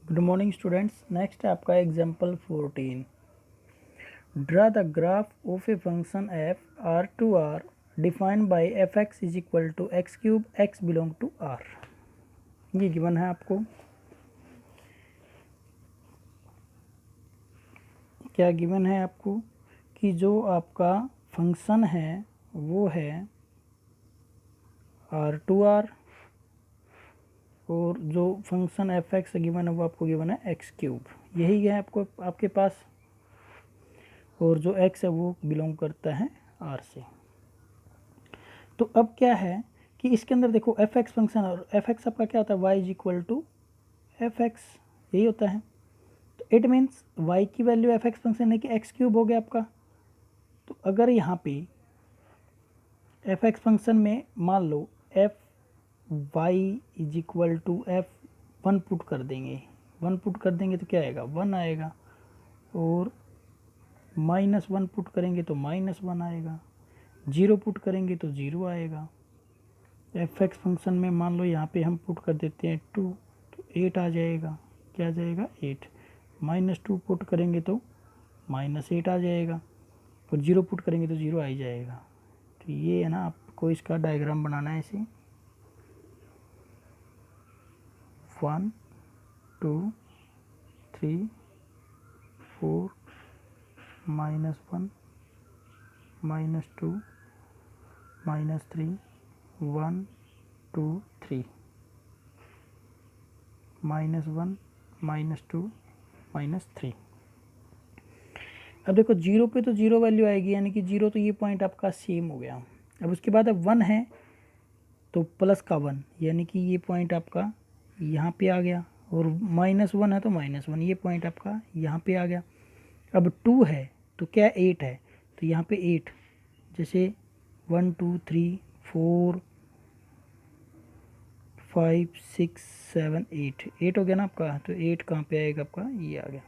Good morning students. Next है आपका example 14। Draw the graph of a function f R to R defined by f x is equal to x cube x belong to R. ये given है आपको। क्या given है आपको कि जो आपका फंक्शन है वो है आर टू आर और जो फंक्शन एफ एक्स गिवन है वो आपको गिवन है एक्स क्यूब। यही है आपको आपके पास, और जो x है वो बिलोंग करता है r से। तो अब क्या है कि इसके अंदर देखो एफ एक्स फंक्शन और एफ एक्स आपका क्या होता है, y is equal to f x, यही होता है। तो इट मीन्स y की वैल्यू एफ एक्स फंक्शन है कि एक्स क्यूब हो गया आपका। तो अगर यहाँ पे एफ एक्स फंक्शन में मान लो F Y is equal to F one put कर देंगे, वन पुट कर देंगे तो क्या आएगा, वन आएगा, और माइनस वन पुट करेंगे तो माइनस वन आएगा, जीरो पुट करेंगे तो जीरो आएगा। एफ एक्स फंक्शन में मान लो यहाँ पे हम पुट कर देते हैं टू, तो एट आ जाएगा। क्या आ जाएगा, एट। माइनस टू पुट करेंगे तो माइनस एट आ जाएगा, और जीरो पुट करेंगे तो जीरो आ ही जाएगा। तो ये है ना, आपको इसका डायग्राम बनाना है। ऐसे 1 2 3 4 -1 -2 -3 1 2 3 -1 -2 -3। अब देखो जीरो पे तो जीरो वैल्यू आएगी, यानी कि जीरो, तो ये पॉइंट आपका सेम हो गया। अब उसके बाद अब वन है तो प्लस का वन, यानी कि ये पॉइंट आपका यहाँ पे आ गया, और माइनस वन है तो माइनस वन, ये पॉइंट आपका यहाँ पे आ गया। अब टू है तो क्या एट है, तो यहाँ पे एट, जैसे 1 2 3 4 5 6 7 8, एट हो गया ना आपका। तो एट कहाँ पे आएगा आपका, ये आ गया।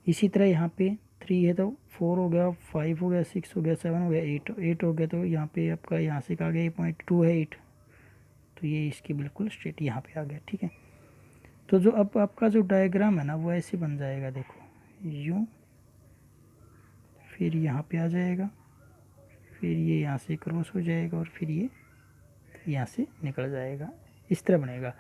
इसी तरह यहाँ पे 3 है तो 4 हो गया, 5 हो गया, 6 हो गया, 7 हो गया, 8 हो गया। तो यहाँ पे आपका यहाँ से कहा गया ये पॉइंट 2 है 8, तो ये इसकी बिल्कुल स्ट्रेट यहाँ पे आ गया। ठीक है, तो जो अब आपका जो डायग्राम है ना वो ऐसे बन जाएगा, देखो यूँ, फिर यहाँ पे आ जाएगा, फिर ये यहाँ से क्रॉस हो जाएगा, और फिर ये यहाँ से निकल जाएगा। इस तरह बनेगा।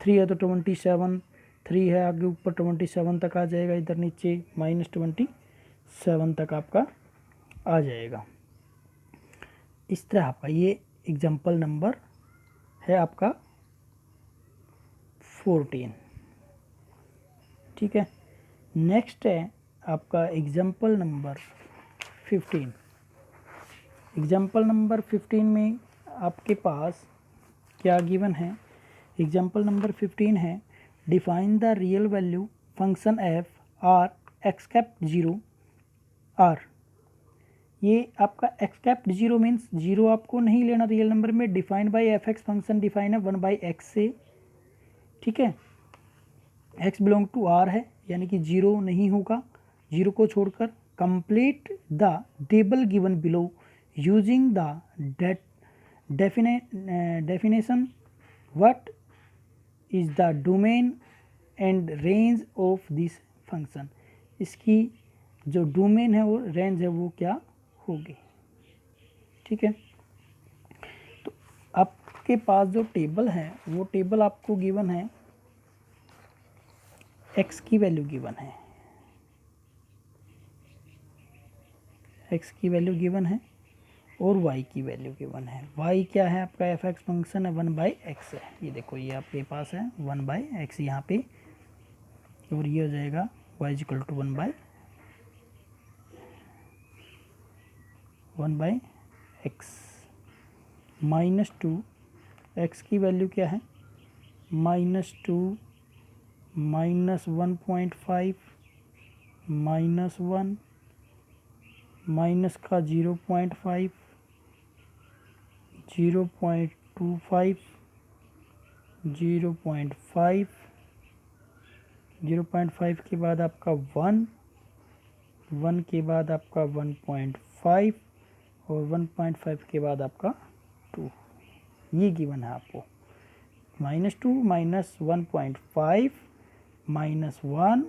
3 है तो 27, 3 है आगे ऊपर 27 तक आ जाएगा, इधर नीचे -27 तक आपका आ जाएगा। इस तरह आपका ये एग्जाम्पल नंबर है आपका 14। ठीक है, नेक्स्ट है आपका एग्जाम्पल नंबर 15। एग्जाम्पल नंबर 15 में आपके पास क्या गिवन है, एग्जाम्पल नंबर 15 है define the real value function f R x cap zero R. ये आपका x cap zero means zero आपको नहीं लेना रियल नंबर में, defined by f x function define है 1/x से। ठीक है, एक्स बिलोंग टू आर है, यानी कि जीरो नहीं होगा, जीरो को छोड़कर। Complete the table given below using the definition what is the domain and range of this function. इसकी जो डोमेन है वो रेंज है वो क्या होगी। ठीक है, तो आपके पास जो टेबल है वो टेबल आपको गिवन है, x की वैल्यू गिवन है, x की वैल्यू गिवन है, और y की वैल्यू गिवन है। y क्या है आपका, एफ एक्स फंक्शन है 1/x है। ये देखो ये आपके पास है 1/x यहाँ पे, और ये हो जाएगा y is equal to 1/x -2। x की वैल्यू क्या है, -2 -1.5 -1 माइनस का 0.5 0.25 0.5 0.5 के बाद आपका 1 1 के बाद आपका 1.5 और 1.5 के बाद आपका 2। ये गिवन है आपको, -2 -1.5 -1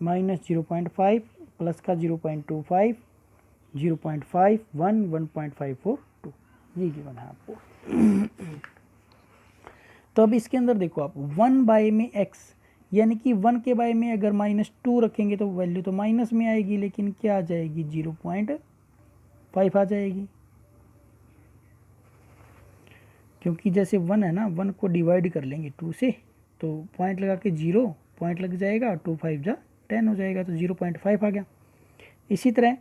-0.5 प्लस का 0.25 0.5 1 1.542 ये गिवन है आपको। तो अब इसके अंदर देखो आप 1 बाय में x यानी कि 1 के बाय में अगर -2 रखेंगे तो वैल्यू तो माइनस में आएगी, लेकिन क्या आ जाएगी 0.5 आ जाएगी, क्योंकि जैसे 1 है ना, 1 को डिवाइड कर लेंगे 2 से तो पॉइंट लगा के 0 पॉइंट लग जाएगा, 2 5 जा 10 हो जाएगा, तो 0.5 आ गया। इसी तरह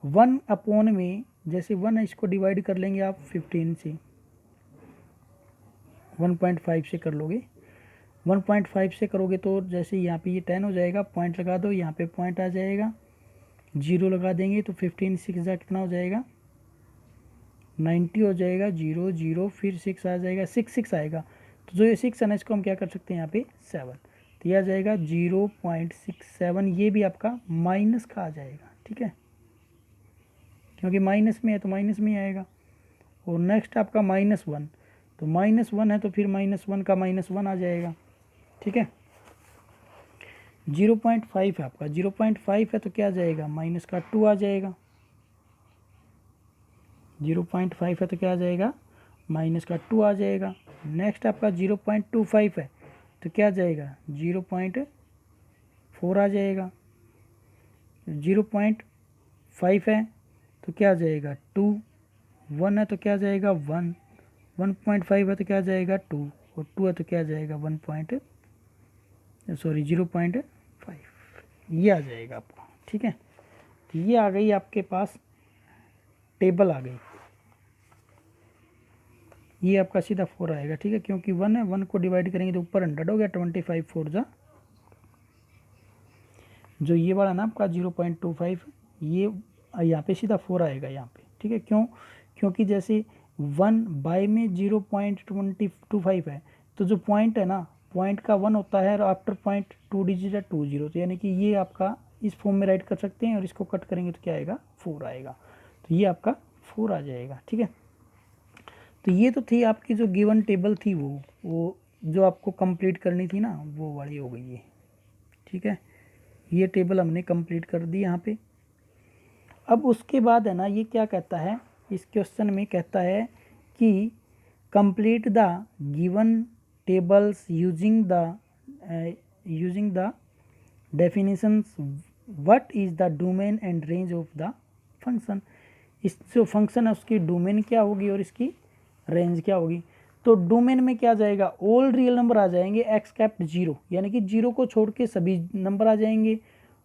1 अपॉन में जैसे 1 है इसको डिवाइड कर लेंगे आप 15 से, 1.5 से कर लोगे, 1.5 से करोगे तो जैसे यहाँ पे ये 10 हो जाएगा, पॉइंट लगा दो, यहाँ पे पॉइंट आ जाएगा, 0 लगा देंगे तो 15 6 जा कितना हो जाएगा 90 हो जाएगा, 0 0 फिर 6 आ जाएगा, 6 आएगा, तो जो ये 6 है ना इसको हम क्या कर सकते हैं यहाँ पे 7, तो यह आ जाएगा 0.67, ये भी आपका माइनस का आ जाएगा, ठीक है, क्योंकि माइनस में है तो माइनस में ही आएगा। और नेक्स्ट आपका -1, तो -1 है तो फिर -1 का -1 आ जाएगा, ठीक है। 0.5 है आपका, 0.5 है तो क्या आ जाएगा माइनस का 2 आ जाएगा, 0.5 है तो क्या आ जाएगा माइनस का 2 आ जाएगा। नेक्स्ट आपका 0.25 है तो क्या आ जाएगा 0.4 आ जाएगा, 0.5 है तो क्या आ जाएगा 2, 1 है तो क्या आ जाएगा 1, 1.5 है तो क्या आ जाएगा 2, और 2 है तो क्या आ जाएगा 0.5 ये आ जाएगा आपको, ठीक है। तो ये आ गई आपके पास टेबल आ गई, ये आपका सीधा 4 आएगा, ठीक है, क्योंकि 1 है, 1 को डिवाइड करेंगे तो ऊपर 100 हो गया, 25 4 जा, जो ये वाला ना आपका 0.25 ये यहाँ पे सीधा 4 आएगा यहाँ पे, ठीक है। क्यों? क्योंकि जैसे 1 बाय में 0.25 है तो जो पॉइंट है ना, पॉइंट का 1 होता है और आफ्टर पॉइंट 2 डिजिट है 2 0, तो यानी कि ये आपका इस फॉर्म में राइट कर सकते हैं, और इसको कट करेंगे तो क्या आएगा 4 आएगा, तो ये आपका 4 आ जाएगा, ठीक है। तो ये तो थी आपकी जो गिवन टेबल थी, वो जो आपको कंप्लीट करनी थी ना, वो वाली हो गई है, ठीक है। ये टेबल हमने कंप्लीट कर दी यहाँ पे। अब उसके बाद है ना, ये क्या कहता है इस क्वेश्चन में, कहता है कि complete the given tables using the definitions, what is the domain and range of the function. इस जो फंक्शन है उसकी डोमेन क्या होगी और इसकी रेंज क्या होगी। तो डोमेन में क्या जाएगा, ऑल रियल नंबर आ जाएंगे एक्सेप्ट 0, यानी कि 0 को छोड़ के सभी नंबर आ जाएंगे।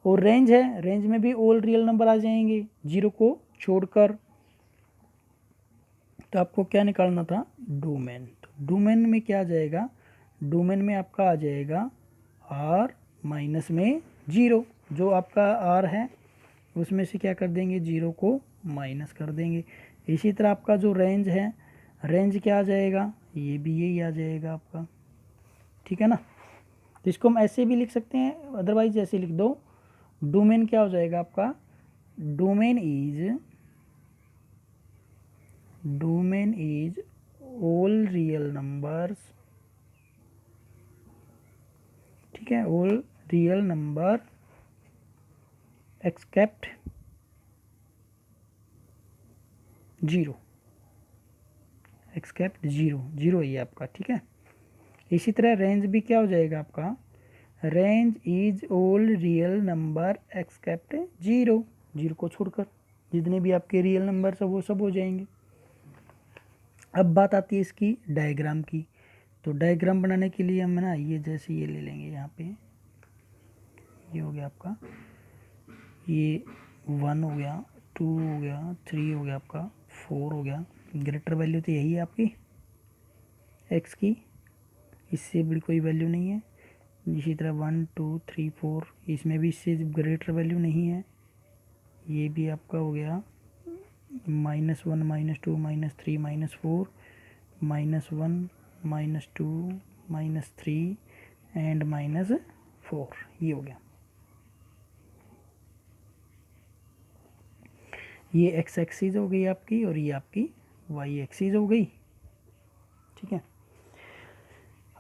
और रेंज है, रेंज में भी ऑल रियल नंबर आ जाएंगे 0 को छोड़कर। तो आपको क्या निकालना था, डोमेन। तो डोमेन में क्या आ जाएगा, डोमेन में आपका आ जाएगा r माइनस में 0, जो आपका r है उसमें से क्या कर देंगे 0 को माइनस कर देंगे। इसी तरह आपका जो रेंज है, रेंज क्या आ जाएगा, ये भी यही आ जाएगा आपका, ठीक है ना। तो इसको हम ऐसे भी लिख सकते हैं, अदरवाइज ऐसे लिख दो, डोमेन क्या हो जाएगा आपका, domain is all real numbers, ठीक है, all real number except 0, except 0 0 ही आपका, ठीक है। इसी तरह रेंज भी क्या हो जाएगा आपका, range is all real number except 0, 0 को छोड़कर जितने भी आपके रियल नंबर है वो सब हो जाएंगे। अब बात आती है इसकी डायग्राम की। तो डायग्राम बनाने के लिए हम ना ये जैसे ये ले लेंगे, यहाँ पे ये हो गया आपका, ये 1 हो गया, 2 हो गया, 3 हो गया आपका, 4 हो गया। ग्रेटर वैल्यू तो यही है आपकी x की, इससे बड़ी कोई वैल्यू नहीं है। इसी तरह 1 2 3 4, इसमें भी इससे ग्रेटर वैल्यू नहीं है। ये भी आपका हो गया -1 -2 -3 -4 -1 -2 -3 एंड -4, ये हो गया। ये एक्स एक्सिस हो गई आपकी और ये आपकी वाई एक्सिस हो गई, ठीक है।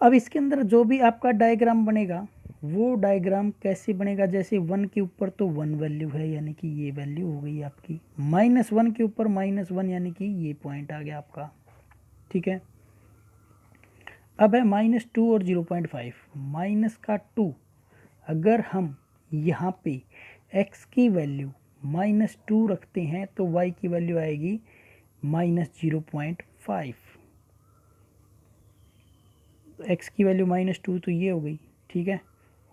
अब इसके अंदर जो भी आपका डायग्राम बनेगा वो डायग्राम कैसे बनेगा, जैसे 1 के ऊपर तो 1 वैल्यू है यानी कि ये वैल्यू हो गई आपकी, -1 के ऊपर -1 यानी कि ये पॉइंट आ गया आपका, ठीक है। अब है -2 और 0.5, माइनस का 2 अगर हम यहाँ पे x की वैल्यू -2 रखते हैं तो y की वैल्यू आएगी -0.5, x की वैल्यू -2 तो ये हो गई, ठीक है,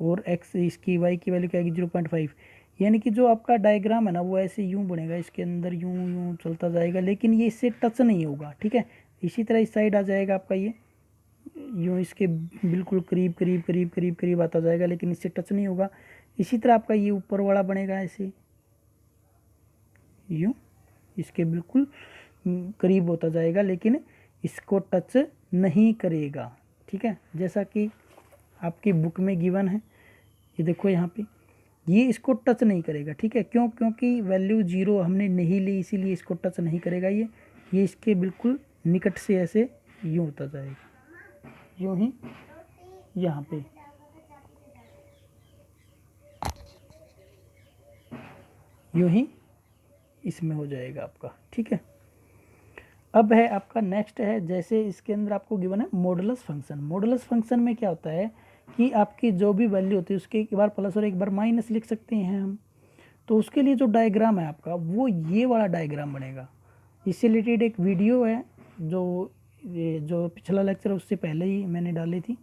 और x इसकी y की वैल्यू क्या आएगी 0.5, यानी कि जो आपका डायग्राम है ना वो ऐसे यूं बनेगा, इसके अंदर यूं यूं चलता जाएगा, लेकिन ये इससे टच नहीं होगा, ठीक है। इसी तरह इस साइड आ जाएगा आपका ये यूं इसके बिल्कुल करीब करीब करीब करीब करीब आता जाएगा, लेकिन इससे टच नहीं होगा। इसी तरह आपका ये ऊपर वाला बनेगा ऐसे यूं इसके बिल्कुल करीब होता जाएगा, लेकिन इसको टच नहीं करेगा, ठीक है, जैसा कि आपकी बुक में गिवन है। ये देखो यहाँ पे ये इसको टच नहीं करेगा, ठीक है, क्यों, क्योंकि वैल्यू 0 हमने नहीं ली, इसीलिए इसको टच नहीं करेगा। ये इसके बिल्कुल निकट से ऐसे यूं होता जाएगा, यूं ही यहाँ पे यूं ही इसमें हो जाएगा आपका, ठीक है। अब है आपका नेक्स्ट है, जैसे इसके अंदर आपको गिवन है मॉडुलस फंक्शन। मॉडुलस फंक्शन में क्या होता है कि आपकी जो भी वैल्यू होती है उसके एक बार प्लस और एक बार माइनस लिख सकते हैं हम। तो उसके लिए जो डायग्राम है आपका वो ये वाला डायग्राम बनेगा। इससे रिलेटेड एक वीडियो है जो पिछला लेक्चर उससे पहले ही मैंने डाली थी,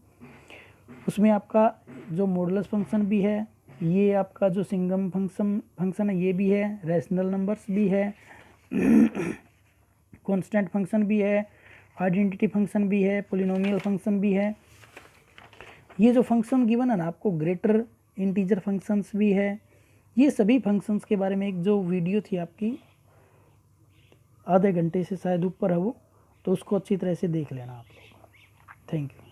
उसमें आपका जो मॉडुलस फंक्शन भी है, ये आपका जो सिंगम फंक्शन है ये भी है, रैशनल नंबर्स भी है, कांस्टेंट फंक्शन भी है, आइडेंटिटी फंक्शन भी है, पोलिनोमियल फंक्शन भी है। ये जो फंक्शन गिवन है ना आपको, ग्रेटर इंटीजर फंक्शंस भी है। ये सभी फंक्शंस के बारे में एक जो वीडियो थी आपकी आधे घंटे से शायद ऊपर है वो, तो उसको अच्छी तरह से देख लेना आप लोग। Thank you.